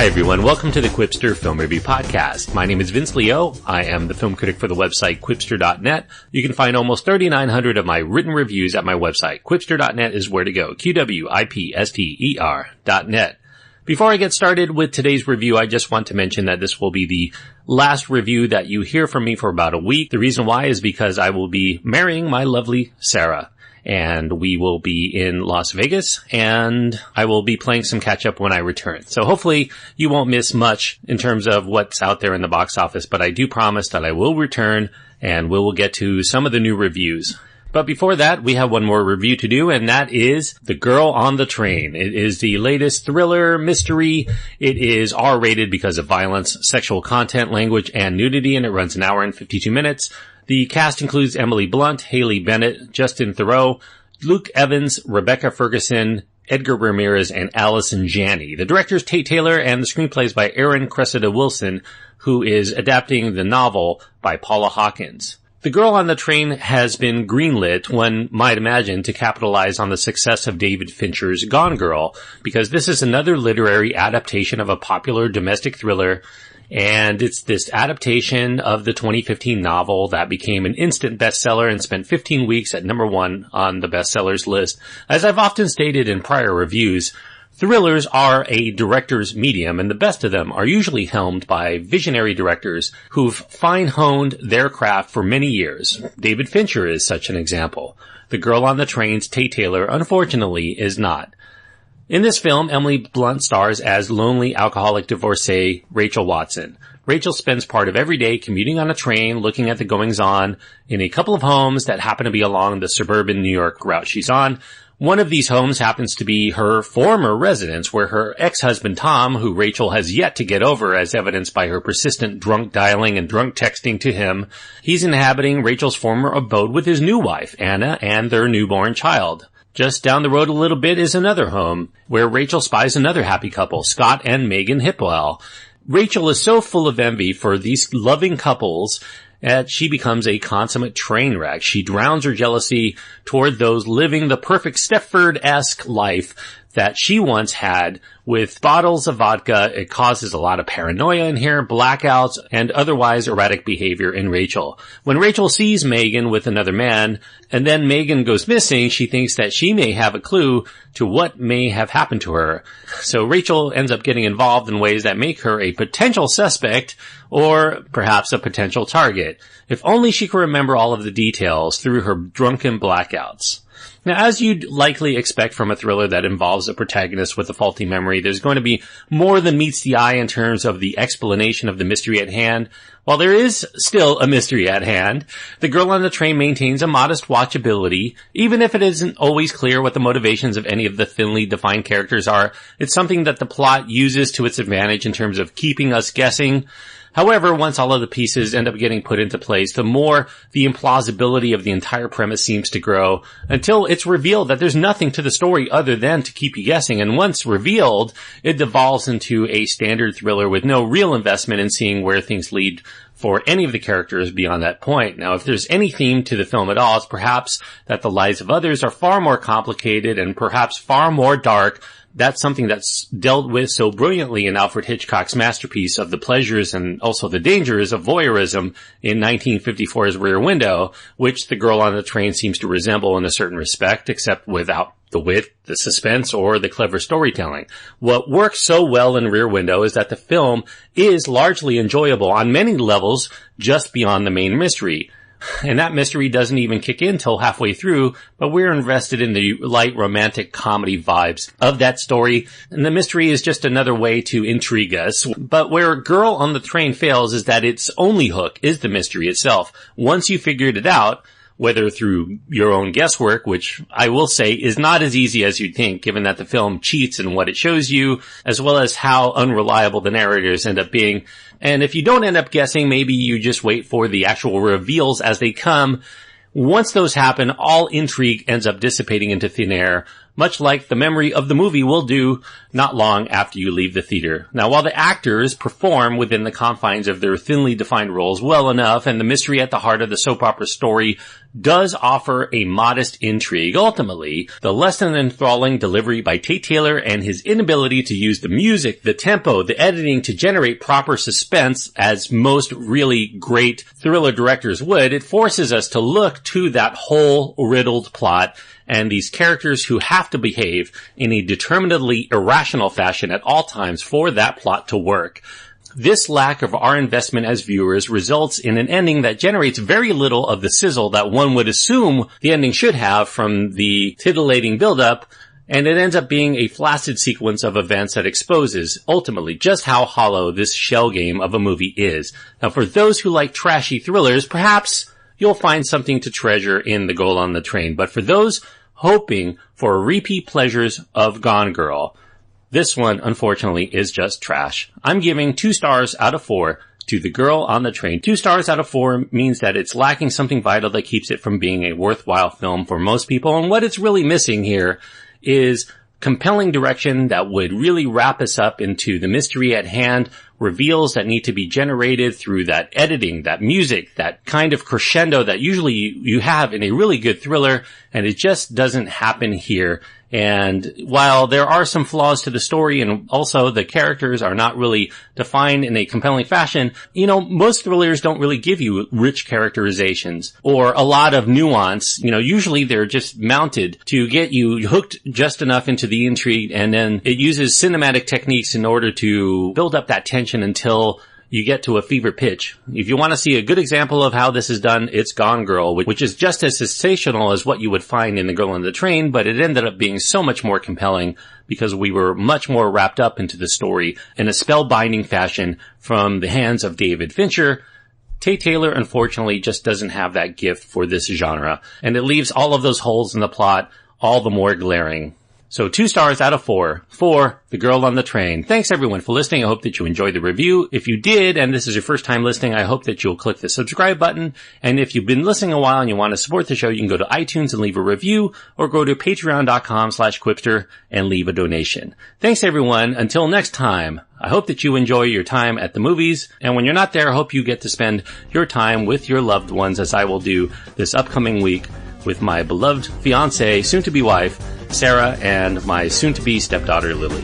Hi everyone, welcome to the Quipster Film Review Podcast. My name is Vince Leo. I am the film critic for the website Quipster.net. You can find almost 3,900 of my written reviews at my website. Quipster.net is where to go. QWIPSTER.net. Before I get started with today's review, I just want to mention that this will be the last review that you hear from me for about a week. The reason why is because I will be marrying my lovely Sarah. And we will be in Las Vegas, and I will be playing some catch-up when I return. So hopefully you won't miss much in terms of what's out there in the box office, but I do promise that I will return, and we will get to some of the new reviews. But before that, we have one more review to do, and that is The Girl on the Train. It is the latest thriller mystery. It is R-rated because of violence, sexual content, language, and nudity, and it runs an hour and 52 minutes. The cast includes Emily Blunt, Haley Bennett, Justin Theroux, Luke Evans, Rebecca Ferguson, Edgar Ramirez, and Allison Janney. The director is Tate Taylor, and the screenplay is by Aaron Cressida Wilson, who is adapting the novel by Paula Hawkins. The Girl on the Train has been greenlit, one might imagine, to capitalize on the success of David Fincher's Gone Girl, because this is another literary adaptation of a popular domestic thriller. And it's this adaptation of the 2015 novel that became an instant bestseller and spent 15 weeks at number 1 on the bestsellers list. As I've often stated in prior reviews, thrillers are a director's medium, and the best of them are usually helmed by visionary directors who've fine-honed their craft for many years. David Fincher is such an example. The Girl on the Train's Tate Taylor, unfortunately, is not. In this film, Emily Blunt stars as lonely alcoholic divorcee Rachel Watson. Rachel spends part of every day commuting on a train, looking at the goings-on in a couple of homes that happen to be along the suburban New York route she's on. One of these homes happens to be her former residence, where her ex-husband Tom, who Rachel has yet to get over as evidenced by her persistent drunk dialing and drunk texting to him, he's inhabiting Rachel's former abode with his new wife, Anna, and their newborn child. Just down the road a little bit is another home, where Rachel spies another happy couple, Scott and Megan Hipwell. Rachel is so full of envy for these loving couples that she becomes a consummate train wreck. She drowns her jealousy toward those living the perfect Stepford-esque life that she once had with bottles of vodka. It causes a lot of paranoia in here, blackouts, and otherwise erratic behavior in Rachel. When Rachel sees Megan with another man, and then Megan goes missing, she thinks that she may have a clue to what may have happened to her. So Rachel ends up getting involved in ways that make her a potential suspect, or perhaps a potential target. If only she could remember all of the details through her drunken blackouts. Now, as you'd likely expect from a thriller that involves a protagonist with a faulty memory, there's going to be more than meets the eye in terms of the explanation of the mystery at hand. While there is still a mystery at hand, The Girl on the Train maintains a modest watchability. Even if it isn't always clear what the motivations of any of the thinly defined characters are, it's something that the plot uses to its advantage in terms of keeping us guessing. However, once all of the pieces end up getting put into place, the more the implausibility of the entire premise seems to grow until it's revealed that there's nothing to the story other than to keep you guessing. And once revealed, it devolves into a standard thriller with no real investment in seeing where things lead for any of the characters beyond that point. Now, if there's any theme to the film at all, it's perhaps that the lives of others are far more complicated and perhaps far more dark. That's something that's dealt with so brilliantly in Alfred Hitchcock's masterpiece of the pleasures and also the dangers of voyeurism in 1954's Rear Window, which The Girl on the Train seems to resemble in a certain respect, except without the wit, the suspense, or the clever storytelling. What works so well in Rear Window is that the film is largely enjoyable on many levels just beyond the main mystery. And that mystery doesn't even kick in till halfway through, but we're invested in the light romantic comedy vibes of that story, and the mystery is just another way to intrigue us. But where Girl on the Train fails is that its only hook is the mystery itself. Once you figured it out, whether through your own guesswork, which I will say is not as easy as you'd think, given that the film cheats in what it shows you, as well as how unreliable the narrators end up being. And if you don't end up guessing, maybe you just wait for the actual reveals as they come. Once those happen, all intrigue ends up dissipating into thin air much like the memory of the movie will do not long after you leave the theater. Now, while the actors perform within the confines of their thinly defined roles well enough, and the mystery at the heart of the soap opera story does offer a modest intrigue, ultimately, the less than enthralling delivery by Tate Taylor and his inability to use the music, the tempo, the editing to generate proper suspense, as most really great thriller directors would, it forces us to look to that whole riddled plot and these characters who have to behave in a determinedly irrational fashion at all times for that plot to work. This lack of our investment as viewers results in an ending that generates very little of the sizzle that one would assume the ending should have from the titillating build-up, and it ends up being a flaccid sequence of events that exposes, ultimately, just how hollow this shell game of a movie is. Now, for those who like trashy thrillers, perhaps you'll find something to treasure in The Girl on the Train, but for those hoping for repeat pleasures of Gone Girl, this one, unfortunately, is just trash. I'm giving 2 stars out of 4 to The Girl on the Train. 2 stars out of 4 means that it's lacking something vital that keeps it from being a worthwhile film for most people. And what it's really missing here is compelling direction that would really wrap us up into the mystery at hand, reveals that need to be generated through that editing, that music, that kind of crescendo that usually you have in a really good thriller, and it just doesn't happen here. And while there are some flaws to the story and also the characters are not really defined in a compelling fashion, most thrillers don't really give you rich characterizations or a lot of nuance. Usually they're just mounted to get you hooked just enough into the intrigue, and then it uses cinematic techniques in order to build up that tension until you get to a fever pitch. If you want to see a good example of how this is done, it's Gone Girl, which is just as sensational as what you would find in The Girl on the Train, but it ended up being so much more compelling because we were much more wrapped up into the story in a spellbinding fashion from the hands of David Fincher. Tate Taylor, unfortunately, just doesn't have that gift for this genre, and it leaves all of those holes in the plot all the more glaring. So 2 stars out of 4 for The Girl on the Train. Thanks everyone for listening. I hope that you enjoyed the review. If you did, and this is your first time listening, I hope that you'll click the subscribe button. And if you've been listening a while and you want to support the show, you can go to iTunes and leave a review, or go to patreon.com/Quipster and leave a donation. Thanks everyone. Until next time, I hope that you enjoy your time at the movies. And when you're not there, I hope you get to spend your time with your loved ones, as I will do this upcoming week with my beloved fiancée, soon-to-be wife, Sarah, and my soon-to-be stepdaughter, Lily.